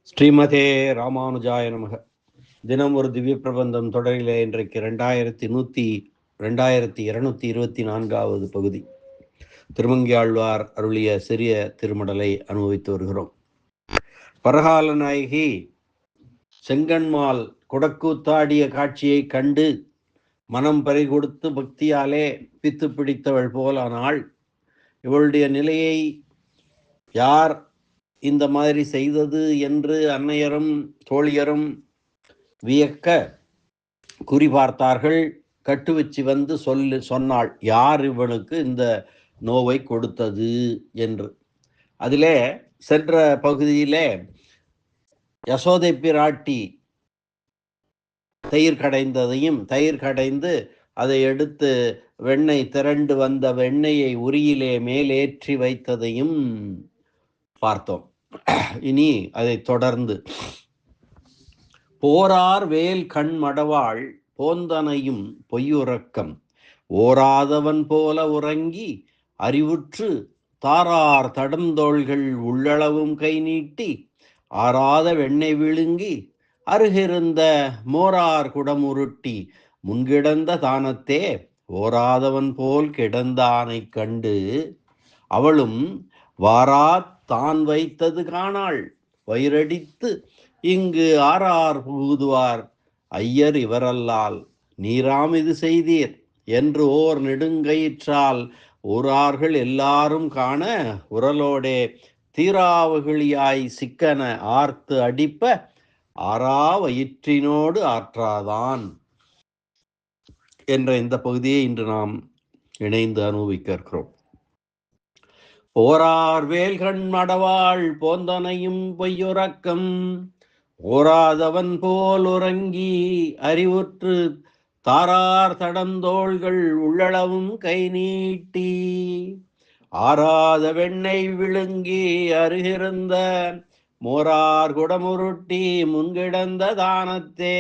ஸ்ரீமதே ராமானுஜாய நமக. தினம் ஒரு திவ்ய பிரபந்தம் தொடரிலே இன்றைக்கு 2224வது பகுதி. திருமங்கியாழ்வார் அருளிய சிறிய திருமடலை அனுபவித்து வருகிறோம். பரகால நாயகி செங்கண்மால் குடக்கூத்தாடிய காட்சியை கண்டு மனம் பறிகொடுத்து பக்தியாலே பித்து பிடித்தவள் போலானாள். இவளுடைய நிலையை யார் இந்த மாதிரி செய்தது என்று அன்னையரும் தோழியரும் வியக்க குறிபார்த்தார்கள். கட்டு வச்சு வந்து சொன்னாள் யார் இவனுக்கு இந்த நோவை கொடுத்தது என்று. அதிலே சென்ற பகுதியிலே யசோதை பிராட்டி தயிர் கடைந்து அதை எடுத்து வெண்ணெய் திரண்டு வந்த வெண்ணெயை உரியிலே மேலேற்றி வைத்ததையும் பார்த்தோம். இனி அதை தொடர்ந்து போரார் வேல் கண் மடவாள் போந்தனையும் பொய்யுறக்கம் ஓராதவன் போல உறங்கி அறிவுற்று தாரார் தடந்தோள்கள் உள்ளளவும் கை நீட்டி ஆறாத வெண்ணெய் விழுங்கி அருகிருந்த மோரார் குடமுருட்டி முன்கிடந்த தானத்தே ஓராதவன் போல் கிடந்தானை கண்டு அவளும் வாராத் தான் வைத்தது காணாள். வயிறடித்து இங்கு ஆறார் புகுதுவார் ஐயர் இவரல்லால் நீராம் இது செய்தீர் என்று ஓர் நெடுங்கயிற்றால் ஊரார்கள் எல்லாரும் காண உரலோடே தீராவகிழியாய் சிக்கன ஆர்த்து அடிப்ப ஆறா வயிற்றினோடு ஆற்றாதான் என்ற இந்த பகுதியை இன்று நாம் இணைந்து அனுபவிக்க இருக்கிறோம். ஓரார் வேல்கண் மடவாள் போந்தனையும் பொய்யுறக்கம் ஓராதவன் போல் உறங்கி அறிவுற்று தாரார் தடந்தோள்கள் உள்ளளவும் கை நீட்டி ஆறாத வெண்ணெய் விழுங்கி அருகிருந்த மோரார் குடமுருட்டி முன்கிடந்த தானத்தே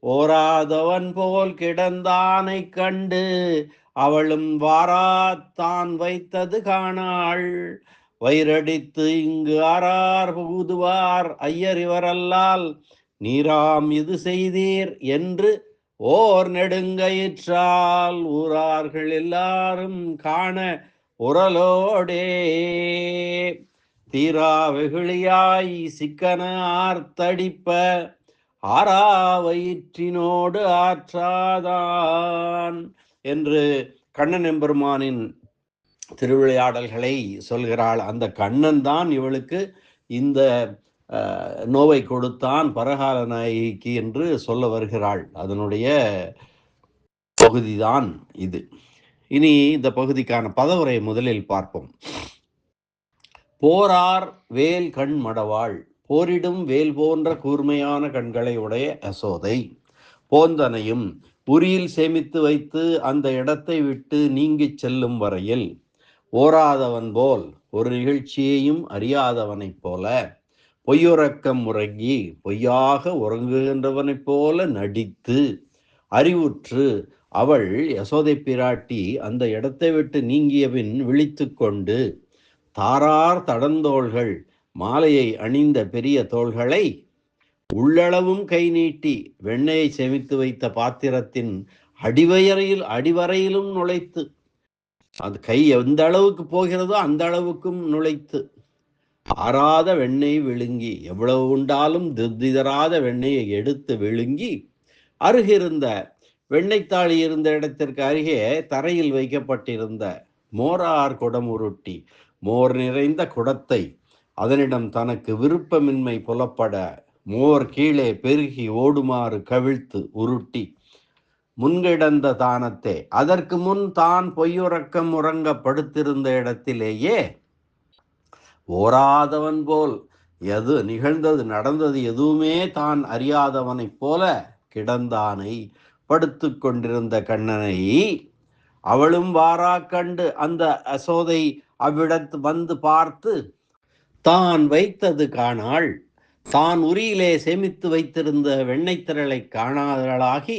ஓராதவன் போல் கிடந்தானை கண்டு அவளும் வாராத்தான் வைத்தது காணாள். வயிறடித்து இங்கு ஆறார் புகுதுவார் ஐயர் இவரல்லால் நீராம் இது செய்தீர் என்று ஓர் நெடுங்கயிற்றால் ஊரார்கள் எல்லாரும் காண உரலோடே தீரா வெகுளியாய் சிக்கன ஆர்த்தடிப்ப ஆறா வயிற்றினோடு ஆற்றாதான் என்று கண்ணன் எம்பெருமானின் திருவிளையாடல்களை சொல்கிறாள். அந்த கண்ணன் தான் இவளுக்கு இந்த நோவை கொடுத்தான் பரகால நாயகிக்கு என்று சொல்ல வருகிறாள். அதனுடைய பகுதிதான் இது. இனி இந்த பகுதிக்கான பதவுரை முதலில் பார்ப்போம். போரார் வேல் கண் மடவாள், போரிடும் வேல் போன்ற கூர்மையான கண்களை உடைய யசோதை போந்தனையும் உரியில் சேமித்து வைத்து அந்த இடத்தை விட்டு நீங்கிச் செல்லும் வரையில் ஓராதவன் போல் ஒரு நிகழ்ச்சியையும் அறியாதவனைப் போல பொய்யுறக்கம் உறங்கி பொய்யாக உறங்குகின்றவனைப் போல நடித்து அறிவுற்று அவள் யசோதை பிராட்டி அந்த இடத்தை விட்டு நீங்கியபின் விழித்து கொண்டு தாரார் தடந்தோள்கள் மாலையை அணிந்த பெரிய தோள்களை உள்ளளவும் கை நீட்டி வெண்ணெயை செமித்து வைத்த பாத்திரத்தின் அடிவரையிலும் நுழைத்து, அது கை எந்த அளவுக்கு போகிறதோ அந்த அளவுக்கும் நுழைத்து ஆறாத வெண்ணெய் விழுங்கி, எவ்வளவு உண்டாலும் திருதிதராத வெண்ணெயை எடுத்து விழுங்கி அருகிருந்த வெண்ணெய்த்தாளி இருந்த இடத்திற்கு அருகே தரையில் வைக்கப்பட்டிருந்த மோரார் குடம் உருட்டி மோர் நிறைந்த குடத்தை அதனிடம் தனக்கு விருப்பமின்மை புலப்பட மோர் கீழே பெருகி ஓடுமாறு கவிழ்த்து உருட்டி முன்கிடந்த தானத்தே, அதற்கு முன் தான் பொய்யுறக்கம் உறங்க படுத்திருந்த இடத்திலேயே ஓராதவன் போல் எது நிகழ்ந்தது நடந்தது எதுவுமே தான் அறியாதவனைப் போல கிடந்தானை படுத்து கொண்டிருந்த கண்ணனை அவளும் வாரா கண்டு அந்த யசோதை அவ்விடத்து வந்து பார்த்து தான் வைத்தது காணாள். தான் உரியிலே சேமித்து வைத்திருந்த வெண்ணெய் திரளை காணாதளாகி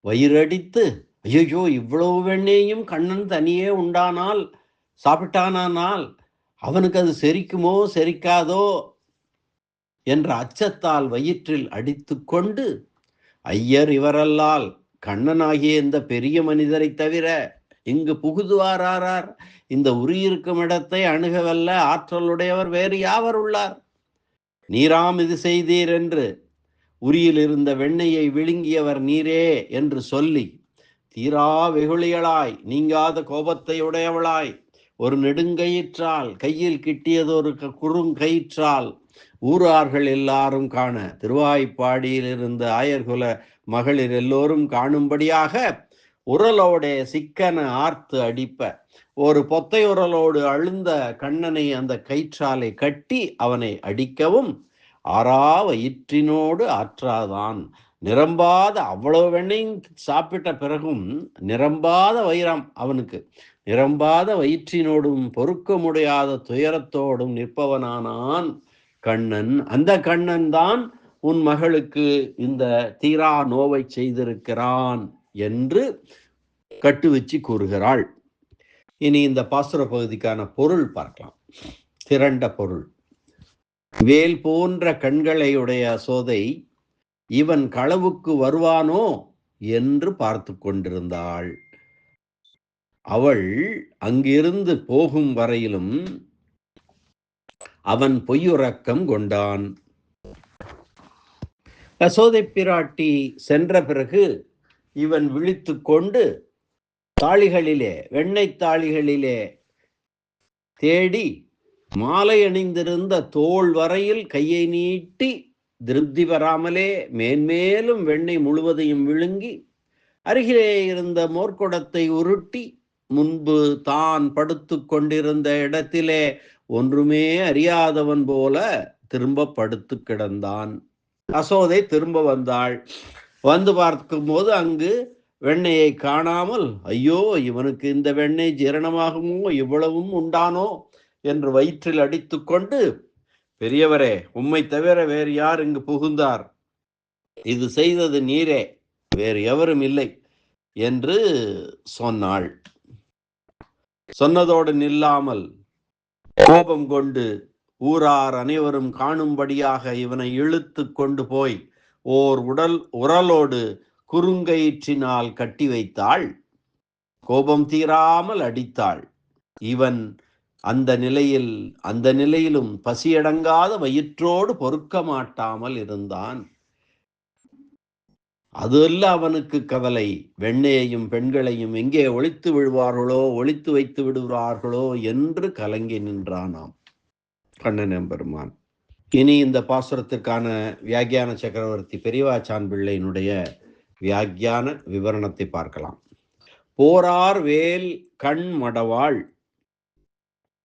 வயிறடித்து, ஐயோ இவ்வளவு வெண்ணெயும் கண்ணன் தனியே உண்டானால் சாப்பிட்டானால் அவனுக்கு அது செரிக்குமோ செரிக்காதோ என்ற அச்சத்தால் வயிற்றில் அடித்து கொண்டு, ஐயர் இவரல்லால் கண்ணனாகிய இந்த பெரிய மனிதரை தவிர இங்கு புகுதுவாரார்? இந்த உரியிருக்கும் இடத்தை அணுகவல்ல ஆற்றலுடையவர் வேறு யாவர் உள்ளார்? நீராம் இது செய்தீர் என்று உரியில் இருந்த வெண்ணெயை விழுங்கியவர் நீரே என்று சொல்லி, தீரா வெகுளியளாய் நீங்காத கோபத்தை உடையவளாய் ஒரு நெடுங்கயிற்றால் கையில் கிட்டியதொரு குறுங்கயிற்றால் ஊரார்கள் எல்லாரும் காண திருவாய்ப்பாடியில் இருந்த ஆயர்குல மகளிர் எல்லோரும் காணும்படியாக உரலோடே சிக்கன ஆர்த்து அடிப்ப ஒரு பொத்தை உரலோடு அழுந்த கண்ணனை அந்த கயிற்றாலை கட்டி அவனை அடிக்கவும், ஆறா வயிற்றினோடு ஆற்றாதான். நிரம்பாத அவ்வளவு வெண்ணையும் சாப்பிட்ட பிறகும் நிரம்பாத வைரம் அவனுக்கு, நிரம்பாத வயிற்றினோடும் பொறுக்க முடியாத துயரத்தோடும் நிற்பவனானான் கண்ணன். அந்த கண்ணன் தான் உன் மகளுக்கு இந்த தீரா நோவை செய்திருக்கிறான் என்று கட்டு வச்சு கூறுகிறாள். இனி இந்த பாசுர பகுதிக்கான பொருள் பார்க்கலாம். திரண்ட பொருள். வேல் போன்ற கண்களையுடைய யசோதை இவன் களவுக்கு வருவானோ என்று பார்த்து கொண்டிருந்தாள். அவள் அங்கிருந்து போகும் வரையிலும் அவன் பொய்யுறக்கம் கொண்டான். யசோதை பிராட்டி சென்ற பிறகு இவன் விழித்து கொண்டு தாளிகளிலே, வெண்ணெய் தாளிகளிலே தேடி மாலை அணிந்திருந்த தோள் வரையில் கையை நீட்டி திருப்தி பெறாமலே மேன்மேலும் வெண்ணெய் முழுவதையும் விழுங்கி அருகிலே இருந்த மோர்க்குடத்தை உருட்டி முன்பு தான் படுத்து கொண்டிருந்த இடத்திலே ஒன்றுமே அறியாதவன் போல திரும்ப படுத்து கிடந்தான். யசோதை திரும்ப வந்தாள். வந்து பார்க்கும்போது அங்கு வெண்ணெயை காணாமல், ஐயோ இவனுக்கு இந்த வெண்ணெய் ஜீரணமாகுமோ, இவ்வளவும் உண்டானோ என்று வயிற்றில் அடித்து கொண்டு, பெரியவரே உம்மை தவிர வேறு யார் இங்கு புகுந்தார்? இது செய்தது நீரே, வேறு எவரும் இல்லை என்று சொன்னாள். சொன்னதோடு நில்லாமல் கோபம் கொண்டு ஊரார் அனைவரும் காணும்படியாக இவனை இழுத்து கொண்டு போய் ஓர் உரலோடு குறுங்கயிற்றினால் கட்டி வைத்தாள். கோபம் தீராமல் அடித்தாள். இவன் அந்த நிலையிலும் பசியடங்காத வயிற்றோடு பொறுக்க மாட்டாமல் இருந்தான். அதல்ல அவனுக்கு கவலை, வெண்ணையையும் பெண்களையும் எங்கே ஒளித்து விடுவார்களோ, ஒளித்து வைத்து விடுவார்களோ என்று கலங்கி நின்றானாம் கண்ணன் எம்பெருமான். இனி இந்த பாசுரத்திற்கான வியாக்கியான சக்கரவர்த்தி பெரியவாச்சான் பிள்ளையினுடைய வியாக்கியான விவரணத்தை பார்க்கலாம். போரார் வேல் கண் மடவாள்.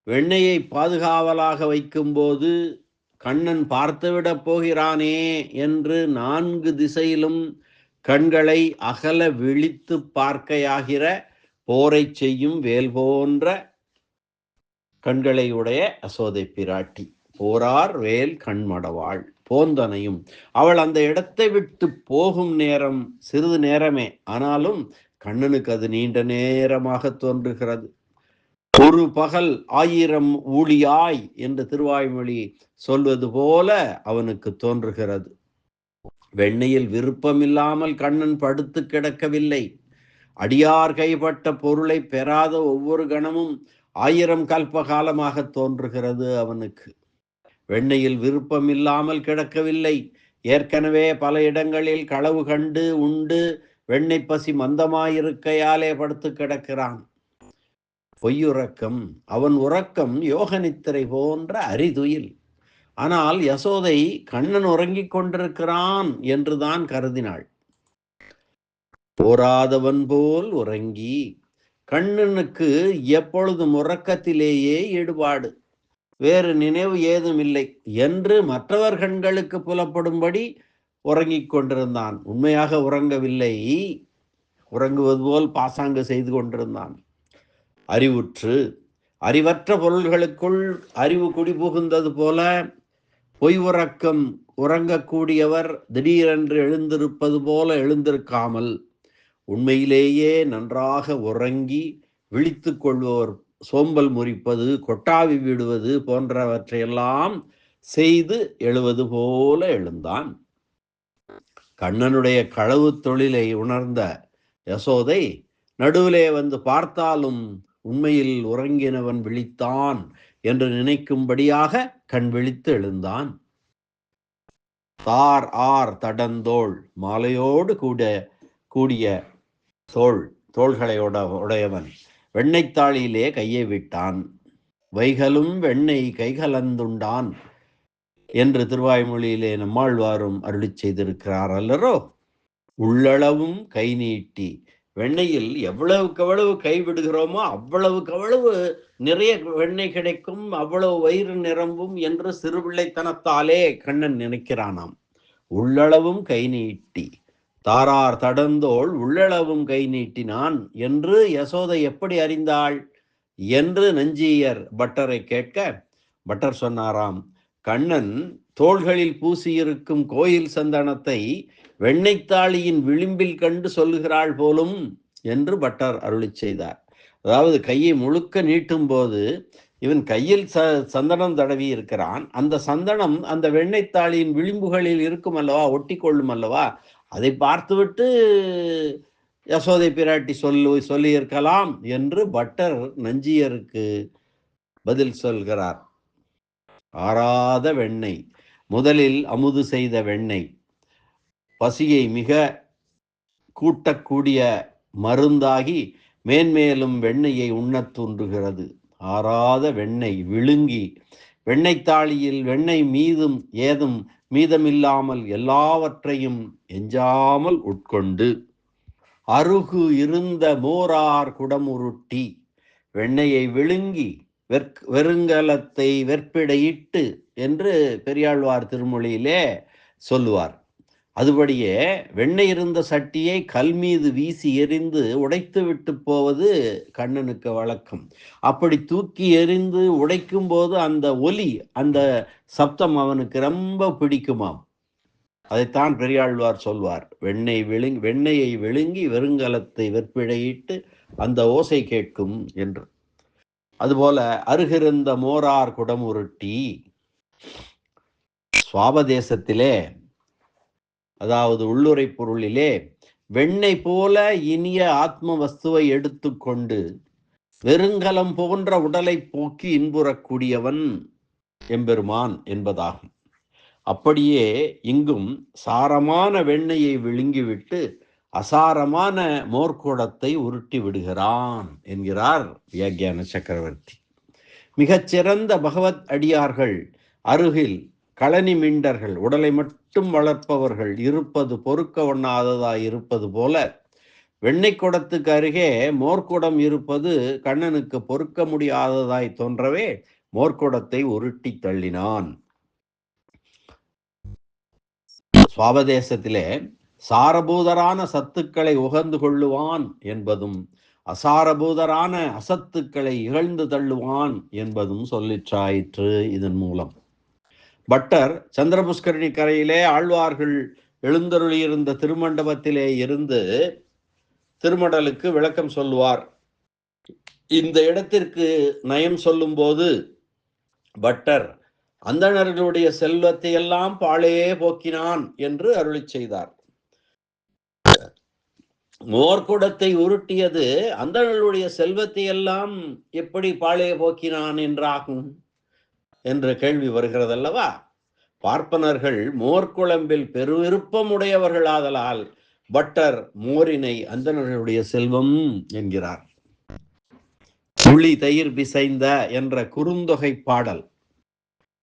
வெண்ணையை பாதுகாவலாக வைக்கும்போது கண்ணன் பார்த்துவிடப் போகிறானே என்று 4 திசையிலும் கண்களை அகல விழித்து பார்க்கையாகிற போரை செய்யும் வேல் போன்ற கண்களை உடைய யசோதை பிராட்டி. போரார் வேல் கண்மடவாள். போந்தனையும் அவள் அந்த இடத்தை விட்டு போகும் நேரம் சிறிது நேரமே, ஆனாலும் கண்ணனுக்கு அது நீண்ட நேரமாக தோன்றுகிறது. ஒரு பகல் 1000 ஊழியாய் என்று திருவாய்மொழி சொல்வது போல அவனுக்கு தோன்றுகிறது. வெண்ணையில் விருப்பமில்லாமல் கண்ணன் படுத்து கிடக்கவில்லை. அடியார் கைப்பட்ட பொருளை பெறாத ஒவ்வொரு கணமும் 1000 கல்ப காலமாக தோன்றுகிறது அவனுக்கு. வெண்ணையில் விருப்பம் இல்லாமல் கிடக்கவில்லை. ஏற்கனவே பல இடங்களில் களவு கண்டு உண்டு வெண்ணெய் பசி மந்தமாயிருக்கையாலே படுத்து கிடக்கிறான். பொய்யுறக்கம். அவன் உறக்கம் யோக நித்திரை போன்ற அரிதுயில். ஆனால் யசோதை கண்ணன் உறங்கிக் கொண்டிருக்கிறான் என்றுதான் கருதினாள். போராதவன் போல் உறங்கி, கண்ணனுக்கு எப்பொழுதும் உறக்கத்திலேயே ஈடுபாடு, வேறு நினைவு ஏதும் இல்லை என்று மற்றவர் கண்களுக்கு புலப்படும்படி உறங்கிக் கொண்டிருந்தான். உண்மையாக உறங்கவில்லை, உறங்குவது போல் பாசாங்கு செய்து கொண்டிருந்தான். அறிவுற்று அறிவற்ற பொருள்களுக்குள் அறிவு குடிபுகுந்தது போல பொய் உறக்கம் உறங்கக்கூடியவர் திடீரென்று எழுந்திருப்பது போல எழுந்திருக்காமல் உண்மையிலேயே நன்றாக உறங்கி விழித்து கொள்வோர் சோம்பல் முறிப்பது, கொட்டாவி விடுவது போன்றவற்றையெல்லாம் செய்து எழுவது போல எழுந்தான். கண்ணனுடைய களவு தொழிலை உணர்ந்த யசோதை நடுவிலே வந்து பார்த்தாலும் உண்மையில் உறங்கினவன் விழித்தான் என்று நினைக்கும்படியாக கண் விழித்து எழுந்தான். தார் ஆர் தடந்தோள், மாலையோடு கூடிய தோள்களை உடையவன் வெண்ணெய்த்தாளியிலே கையை விட்டான். வைகளும் வெண்ணெய் கைகலந்துண்டான் என்று திருவாய்மொழியிலே நம்மாழ்வாரும் அருளி செய்திருக்கிறார் அல்லரோ. உள்ளளவும் கை நீட்டி, வெண்ணெயில் எவ்வளவுக்கு எவ்வளவு கை விடுகிறோமோ அவ்வளவுக்கு அவ்வளவு நிறைய வெண்ணெய் கிடைக்கும், அவ்வளவு வயிறு நிரம்பும் என்று சிறுபிள்ளைத்தனத்தாலே கண்ணன் நினைக்கிறானாம். உள்ளளவும் கை நீட்டி, தாரார் தடந்தோள் உள்ளளவும் கை நீட்டினான் என்று யசோதை எப்படி அறிந்தாள் என்று நஞ்சியர் பட்டரை கேட்க, பட்டர் சொன்னாராம், கண்ணன் தோள்களில் பூசியிருக்கும் கோயில் சந்தனத்தை வெண்ணெய்த்தாளியின் விளிம்பில் கண்டு சொல்லுகிறாள் போலும் என்று பட்டர் அருளி செய்தார். அதாவது கையை முழுக்க நீட்டும் போது இவன் கையில் சந்தனம் தடவி இருக்கிறான். அந்த சந்தனம் அந்த வெண்ணெய்த்தாளியின் விளிம்புகளில் இருக்கும் அல்லவா, ஒட்டி கொள்ளும் அல்லவா, அதை பார்த்துவிட்டு யசோதை பிராட்டி சொல்லியிருக்கலாம் என்று பட்டர் நஞ்சியருக்கு பதில் சொல்கிறார். ஆறாத வெண்ணெய், முதலில் அமுது செய்த வெண்ணெய் பசியை மிக கூட்டக்கூடிய மருந்தாகி மேன்மேலும் வெண்ணெயை உண்ணத் தூண்டுகிறது. ஆறாத வெண்ணெய் விழுங்கி வெண்ணெய்த்தாளியில் வெண்ணெய் ஏதும் மீதமில்லாமல் எல்லாவற்றையும் எஞ்சாமல் உட்கொண்டு அருகு இருந்த மோரார் குடமுருட்டி, வெண்ணெயை விழுங்கி வெறுங்கலத்தை வெற்பிடையிட்டு என்று பெரியாழ்வார் திருமொழியிலே சொல்லுவார். அதுபடியே வெண்ணெய் இருந்த சட்டியை கல் மீது வீசி எறிந்து உடைத்து விட்டு போவது கண்ணனுக்கு வழக்கம். அப்படி தூக்கி எறிந்து உடைக்கும் போது அந்த ஒலி, அந்த சப்தம் அவனுக்கு ரொம்ப பிடிக்குமாம். அதைத்தான் பெரியாழ்வார் சொல்வார், வெண்ணெயை விழுங்கி வெறுங்கலத்தை வெற்பிடையிட்டு அந்த ஓசை கேட்கும் என்று. அதுபோல அருகிருந்த மோரார் குடமுருட்டி, சுவாபதேசத்திலே அதாவது உள்ளுரை பொருளிலே வெண்ணெய் போல இனிய ஆத்ம வஸ்துவை எடுத்துக்கொண்டு வெறுங்கலம் போன்ற உடலை போக்கி இன்புறக்கூடியவன் எம்பெருமான் என்பதாகும். அப்படியே இங்கும் சாரமான வெண்ணெயை விழுங்கிவிட்டு அசாரமான மோர்க்குடத்தை உருட்டி விடுகிறான் என்கிறார் வியாக்கியான சக்கரவர்த்தி. மிகச்சிறந்த பகவத் அடியார்கள் அருகில் களனி மிண்டர்கள், உடலை மட்டும் வளர்ப்பவர்கள் இருப்பது பொறுக்க ஒண்ணாததாய் இருப்பது போல வெண்ணெய் குடத்துக்கு அருகே மோர்க்குடம் இருப்பது கண்ணனுக்கு பொறுக்க முடியாததாய் தோன்றவே மோர்க்குடத்தை உருட்டி தள்ளினான். சுவாபதேசத்திலே சாரபூதரான சத்துக்களை உகந்து கொள்ளுவான் என்பதும் அசாரபூதரான அசத்துக்களை இகழ்ந்து தள்ளுவான் என்பதும் சொல்லிற்றாயிற்று. இதன் மூலம் பட்டர் சந்திரபுஷ்கரணி கரையிலே ஆழ்வார்கள் எழுந்தருளியிருந்த திருமண்டபத்திலே இருந்து திருமடலுக்கு விளக்கம் சொல்லுவார். இந்த இடத்திற்கு நயம் சொல்லும் போது பட்டர் அந்தணர்களுடைய செல்வத்தை எல்லாம் பாழையே போக்கினான் என்று அருளி செய்தார். மோர்க்குடத்தை உருட்டியது அந்தணர்களுடைய செல்வத்தை எல்லாம் எப்படி பாழையே போக்கினான் என்றாகும் என்ற கேள்வி வருகிறதல்லவா. பார்ப்பனர்கள் மோர்க்குழம்பில் பெருவிருப்பம் உடையவர்கள் ஆதலால் பட்டர் மோரினை அந்தணர்களுடைய செல்வம் என்கிறார். புளி தயிர் பிசைந்த என்ற குறுந்தொகை பாடல்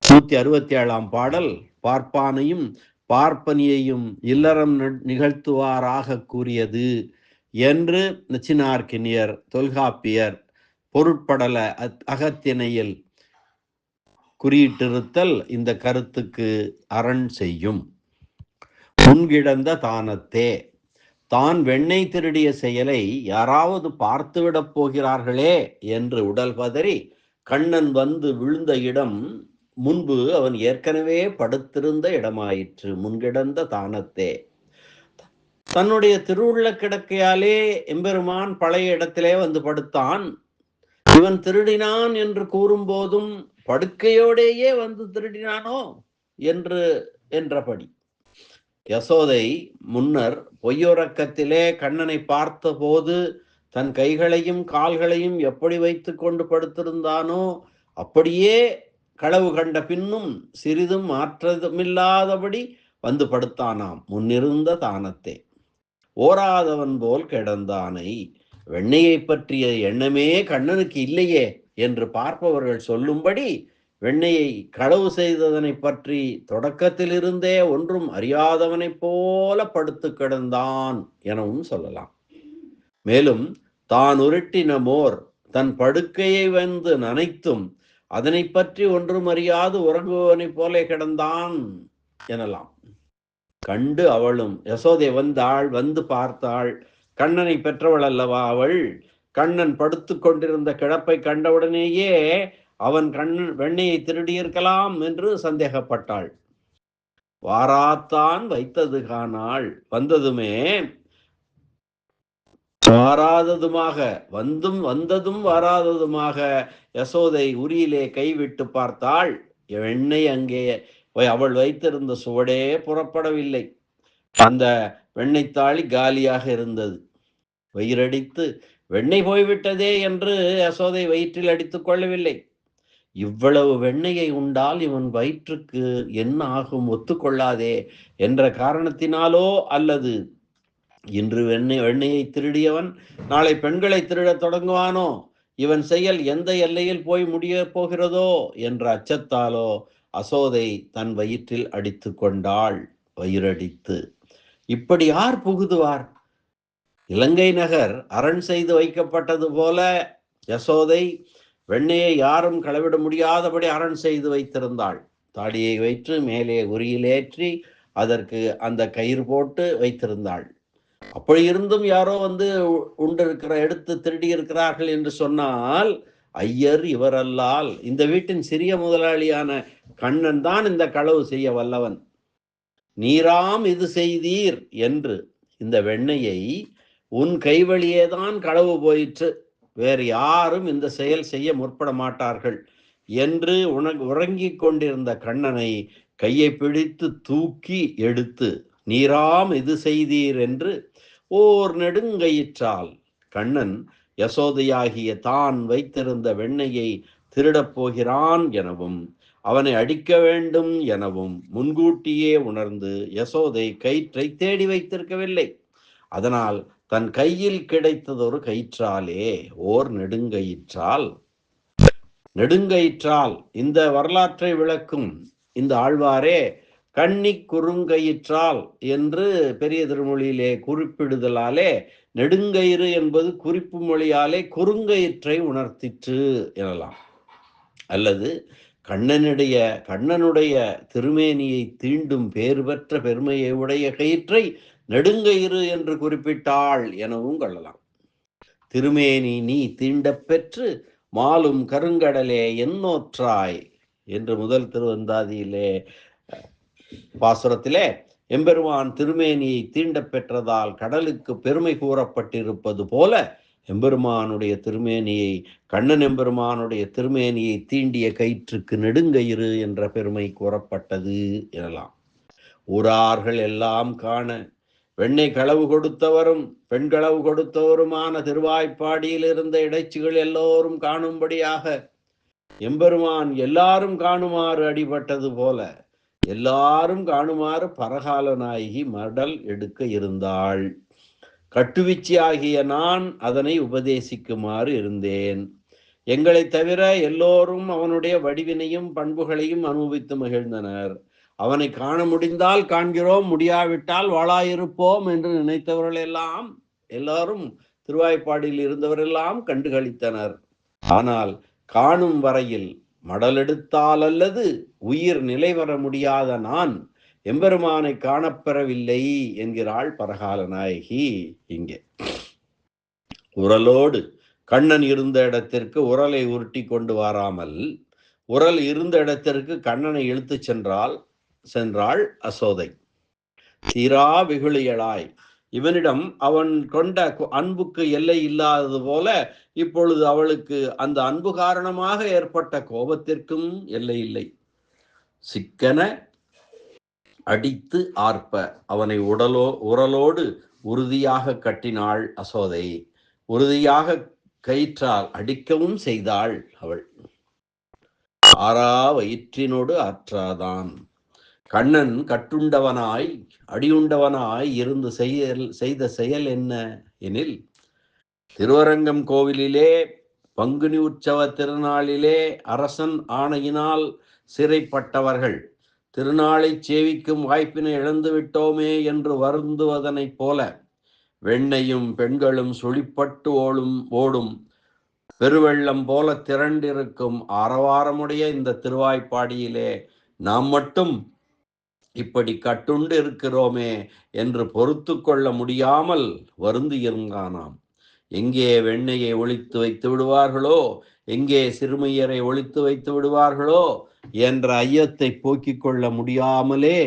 167ஆம் பாடல் பார்ப்பானையும் பார்ப்பனியையும் இல்லறம் நிகழ்த்துவாராக கூறியது என்று நச்சினார்க்கினியர் தொல்காப்பியர் பொருட்படல அகத்திணையில் குறியிட்டிருத்தல் இந்த கருத்துக்கு அரண் செய்யும். முன்கிடந்த தானத்தே, தான் வெண்ணெய் திருடிய செயலை யாராவது பார்த்துவிடப் போகிறார்களே என்று உடல் பதறி கண்ணன் வந்து விழுந்த இடம் முன்பு அவன் ஏற்கனவே படுத்திருந்த இடமாயிற்று. முன்கிடந்த தானத்தே, தன்னுடைய திருவுள்ள கிடக்கையாலே எம்பெருமான் பழைய இடத்திலே வந்து படுத்தான். இவன் திருடினான் என்று கூறும்போதும் படுக்கையோடேயே வந்து திருடினானோ என்றபடி. யசோதை முன்னர் பொய்யுறக்கத்திலே கண்ணனை பார்த்த போது தன் கைகளையும் கால்களையும் எப்படி வைத்து கொண்டு படுத்திருந்தானோ அப்படியே களவு கண்ட பின்னும் சிறிதும் மாற்றமில்லாதபடி வந்து படுத்தானாம் முன்னிருந்த தானத்தே. ஓராதவன் போல் கிடந்தானை. வெண்ணையை பற்றிய எண்ணமே கண்ணனுக்கு இல்லையே என்று பார்ப்பவர்கள் சொல்லும்படி வெண்ணையை களவு செய்ததனை பற்றி தொடக்கத்திலிருந்தே ஒன்றும் அறியாதவனைப் போல படுத்து கிடந்தான் எனவும் சொல்லலாம். மேலும் தான் உருட்டின மோர் தன் படுக்கையை வந்து நனைத்தும் அதனை பற்றி ஒன்றும் அறியாது உறங்குவனைப் போல கிடந்தான் எனலாம். கண்டு அவளும் யசோதை வந்தாள், வந்து பார்த்தாள். கண்ணனை பெற்றவள் அல்லவா அவள். கண்ணன் படுத்து கொண்டிருந்த கிடப்பை கண்டவுடனேயே அவன் வெண்ணையை திருடியிருக்கலாம் என்று சந்தேகப்பட்டாள். வாராத்தான் வைத்தது காணாள். வந்ததுமே வாராததுமாக வந்ததும் வாராததுமாக யசோதை உரியிலே கைவிட்டு பார்த்தாள். வெண்ணெய் அங்கே அவள் வைத்திருந்த சுவடே புறப்படவில்லை. அந்த வெண்ணெய்த்தாளி காலியாக இருந்தது. வயிறடித்து வெண்ணெய் போய்விட்டதே என்று யசோதை வயிற்றில் அடித்துக் கொள்ளவில்லை. இவ்வளவு வெண்ணெயை உண்டால் இவன் வயிற்றுக்கு என்ன ஆகும் ஒத்துக்கொள்ளாதே என்ற காரணத்தினாலோ அல்லது இன்று வெண்ணையை திருடியவன் நாளை பெண்களை திருடத் தொடங்குவானோ, இவன் செயல் எந்த எல்லையில் போய் முடிய போகிறதோ என்ற அச்சத்தாலோ யசோதை தன் வயிற்றில் அடித்து கொண்டாள். வயிறடித்து இப்படி யார் புகுதுவார்? இலங்கை நகர் அரண் செய்து வைக்கப்பட்டது போல யசோதை வெண்ணையை யாரும் களவிட முடியாதபடி அரண் செய்து வைத்திருந்தாள். தாடியை வைத்து மேலே உரியிலேற்றி அதற்கு அந்த கயிறு போட்டு வைத்திருந்தாள். அப்படி இருந்தும் யாரோ வந்து எடுத்து திருடி இருக்கிறார்கள் என்று சொன்னால் ஐயர் இவரல்லால் இந்த வீட்டின் சிறிய முதலாளியான கண்ணன் தான் இந்த களவு செய்ய வல்லவன். நீராம் இது செய்தீர் என்று இந்த வெண்ணையை உன் கைவழியேதான் களவு போயிற்று, வேறு யாரும் இந்த செயல் செய்ய முற்பட மாட்டார்கள் என்று உறங்கிக் கொண்டிருந்த கண்ணனை கையை பிடித்து தூக்கி எடுத்து நீராம் இது செய்தீர் என்று ஓர் நெடுங்கயிற்றால் கண்ணன் யசோதையாகிய தான் வைத்திருந்த வெண்ணையை திருடப் போகிறான் எனவும் அவனை அடிக்க வேண்டும் எனவும் முன்கூட்டியே உணர்ந்து யசோதை கயிற்றை தேடி வைத்திருக்கவில்லை. அதனால் தன் கையில் கிடைத்ததொரு கயிற்றாலே ஓர் நெடுங்கயிற்றால் இந்த வரலாற்றை விளக்கும் இந்த ஆழ்வாரே கண்ணி குறுங்கயிற்றால் என்று பெரிய திருமொழியிலே குறிப்பிடுதலாலே நெடுங்கயிறு என்பது குறிப்பு மொழியாலே குறுங்கயிற்றை உணர்த்திற்று எனலாம். அல்லது கண்ணனுடைய திருமேனியை தீண்டும் பேறு பெற்ற பெருமையை உடைய கயிற்றை நெடுங்கயிறு என்று குறிப்பிட்டாள் எனவும் கொள்ளலாம். திருமேனி நீ தீண்டப் பெற்று மாலும் கருங்கடலே என்னோற்றாய் என்று முதல் திருவந்தாதியிலே பாசுரத்திலே எம்பெருமான் திருமேனியை தீண்டப் பெற்றதால் கடலுக்கு பெருமை கூறப்பட்டிருப்பது போல எம்பெருமானுடைய திருமேனியை கண்ணன் எம்பெருமானுடைய திருமேனியை தீண்டிய கயிற்றுக்கு நெடுங்கயிறு என்ற பெருமை கூறப்பட்டது எனலாம். ஊரார்கள் எல்லாம் காண வெண்ணெய் களவு கொடுத்தவரும் பெண் களவு கொடுத்தவருமான திருவாய்ப்பாடியில் இருந்த இடைச்சிகள் எல்லோரும் காணும்படியாக எம்பெருமான் எல்லாரும் காணுமாறு அடிபட்டது போல எல்லாரும் காணுமாறு பரகால நாயகி மடல் எடுக்க இருந்தாள். கட்டுவிச்சியாகிய நான் அதனை உபதேசிக்குமாறு இருந்தேன். எங்களை தவிர எல்லோரும் அவனுடைய வடிவினையும் பண்புகளையும் அனுபவித்து மகிழ்ந்தனர். அவனை காண முடிந்தால் காண்கிறோம், முடியாவிட்டால் வாழாயிருப்போம் என்று நினைத்தவர்கள் எல்லாரும் திருவாய்ப்பாடியில் இருந்தவரெல்லாம் கண்டுகளித்தனர். ஆனால் காணும் வரையில் மடலெடுத்தால் அல்லது உயிர் நிலை வர முடியாத நான் எம்பெருமானை காணப்பெறவில்லை என்கிறாள் பரகால நாயகி. இங்கே உரலோடு கண்ணன் இருந்த இடத்திற்கு உரலை உருட்டி கொண்டு வராமல் உரல் இருந்த இடத்திற்கு கண்ணனை இழுத்து சென்றாள் யசோதை. தீரா வெகுளியளாய் இவனிடம் அவன் கொண்ட அன்புக்கு எல்லை இல்லாதது போல இப்பொழுது அவளுக்கு அந்த அன்பு காரணமாக ஏற்பட்ட கோபத்திற்கும் எல்லை இல்லை. சிக்கன அடித்து ஆர்ப்ப அவனை உரலோடு உறுதியாக கட்டினாள் அசோதை. உறுதியாக கயிற்றால் அடிக்கவும் செய்தாள் அவள். ஆறா வயிற்றினோடு ஆற்றாதான். கண்ணன் கட்டுண்டவனாய் அடியுண்டவனாய் இருந்து செய்த செயல் என்ன எனில், திருவரங்கம் கோவிலிலே பங்குனி உற்சவ திருநாளிலே அரசன் ஆணையினால் சிறைப்பட்டவர்கள் திருநாளை சேவிக்கும் வாய்ப்பினை இழந்து விட்டோமே என்று வருந்துவதனைப் போல வெண்ணையும் பெண்களும் சுழிப்பட்டு ஓடும் பெருவெள்ளம் போல திரண்டிருக்கும் ஆரவாரமுடைய இந்த திருவாய்ப்பாடியிலே நாம் மட்டும் இப்படி கட்டுண்டு இருக்கிறோமே என்று பொறுத்து கொள்ள முடியாமல் வருந்தி இருந்தானாம். எங்கே வெண்ணையை ஒழித்து வைத்து விடுவார்களோ, எங்கே சிறுமையரை ஒழித்து வைத்து விடுவார்களோ என்ற ஐயத்தை போக்கிக் கொள்ள முடியாமலே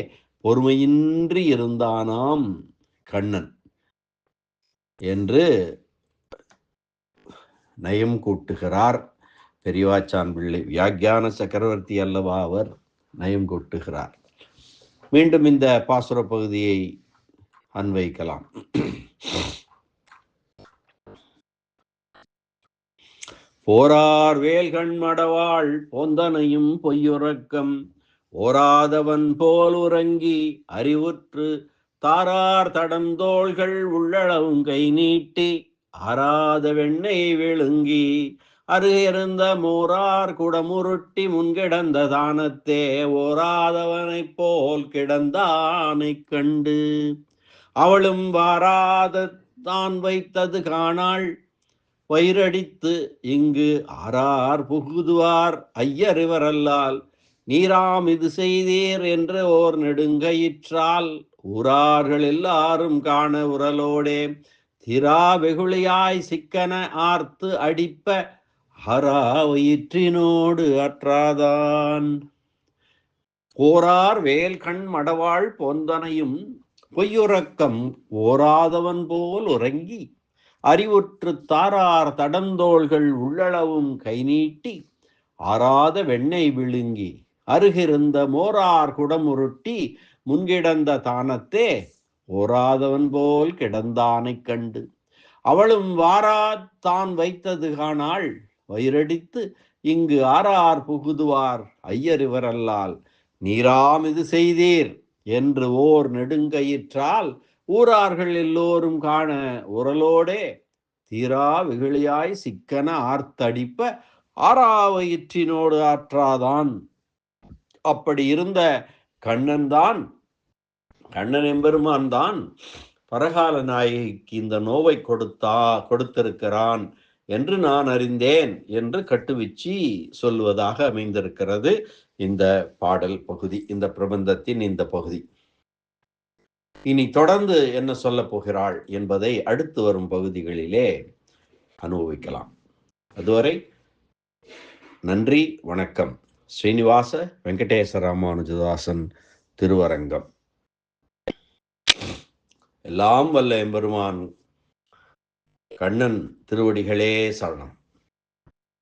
பொறுமையின்றி இருந்தானாம் கண்ணன் என்று நயம் கூட்டுகிறார் பெரியவாச்சான் பிள்ளை. வியாக்கியான சக்கரவர்த்தி அல்லவா அவர், நயம் கூட்டுகிறார். மீண்டும் இந்த பாசுர பகுதியை அன்வைக்கலாம். போரார் வேல்கண் மடவாள் போந்தனையும் பொய்யுறக்கம் ஓராதவன் போல் உறங்கி அறிவுற்று தாரார் தடந்தோள்கள் உள்ளளவும் கை நீட்டி ஆராத வெண்ணெய் விழுங்கி அருகிருந்த மோரார் குடமுருட்டி முன்கிடந்த தானத்தே ஓராதவனைப் போல் கிடந்தானை கண்டு அவளும் வாராத தான் வைத்தது காணாள். வயிறடித்து இங்கு ஆரார் புகுதுவார் ஐயறிவரல்லால் நீராம் இது செய்தீர் என்று ஓர் நெடுங்கயிற்றால் ஊரார்கள் எல்லாரும் காண உரலோடே திரா வெகுளியாய் சிக்கன ஆர்த்து அடிப்ப ஹரா வயிற்றினோடு அற்றாதான். போரார் வேல் கண் மடவாள் போந்தனையும் பொய்யுறக்கம் ஓராதவன் போல் உறங்கி அறிவுற்று தாரார் தடந்தோள்கள் உள்ளளவும் கை நீட்டி ஆராத வெண்ணெய் விழுங்கி அருகிருந்த மோரார் குடமுருட்டி முன்கிடந்த தானத்தே ஓராதவன் போல் கிடந்தானை கண்டு அவளும் வாராத் தான் வைத்தது காணாள். வயிறடித்து இங்கு ஆரார் புகுதுவார் ஐயறிவரல்லால் நீராம் இது செய்தீர் என்று ஓர் நெடுங்கயிற்றால் ஊரார்கள் எல்லோரும் காண உரலோடே தீரா வெகுளியாய் சிக்கன ஆர்த்தடிப்ப ஆறாவயிற்றினோடு ஆற்றாதான். அப்படி இருந்த கண்ணன் எம்பெருமான் தான் பரகால நாயகிக்கு இந்த நோவை கொடுத்திருக்கிறான் என்று நான் அறிந்தேன் என்று கட்டுவிச்சி சொல்வதாக அமைந்திருக்கிறது இந்த பாடல் பகுதி, இந்த பிரபந்தத்தின் இந்த பகுதி. இனி தொடர்ந்து என்ன சொல்ல போகிறாள் என்பதை அடுத்து வரும் பகுதிகளிலே அனுபவிக்கலாம். அதுவரை நன்றி, வணக்கம். ஸ்ரீனிவாச வெங்கடேச ராமானுஜதாசன், திருவரங்கம். எல்லாம் வல்ல எம்பெருமான் கண்ணன் திருவடிகளே சரணம்.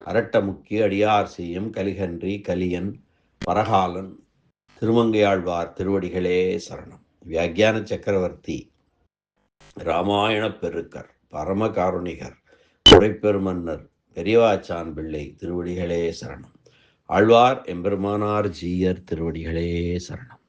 அரட்ட முக்கிய அடியார் செய்யும் கலிகன்றி கலியன் பரகாலன் திருமங்கையாழ்வார் திருவடிகளே சரணம். வியாக்கியான சக்கரவர்த்தி ராமாயண பெருக்கர் பரமகாருணிகர் உரைப்பெருமன்னர் பெரியவாச்சான் பிள்ளை திருவடிகளே சரணம். ஆழ்வார் எம்பெருமானார் ஜீயர் திருவடிகளே சரணம்.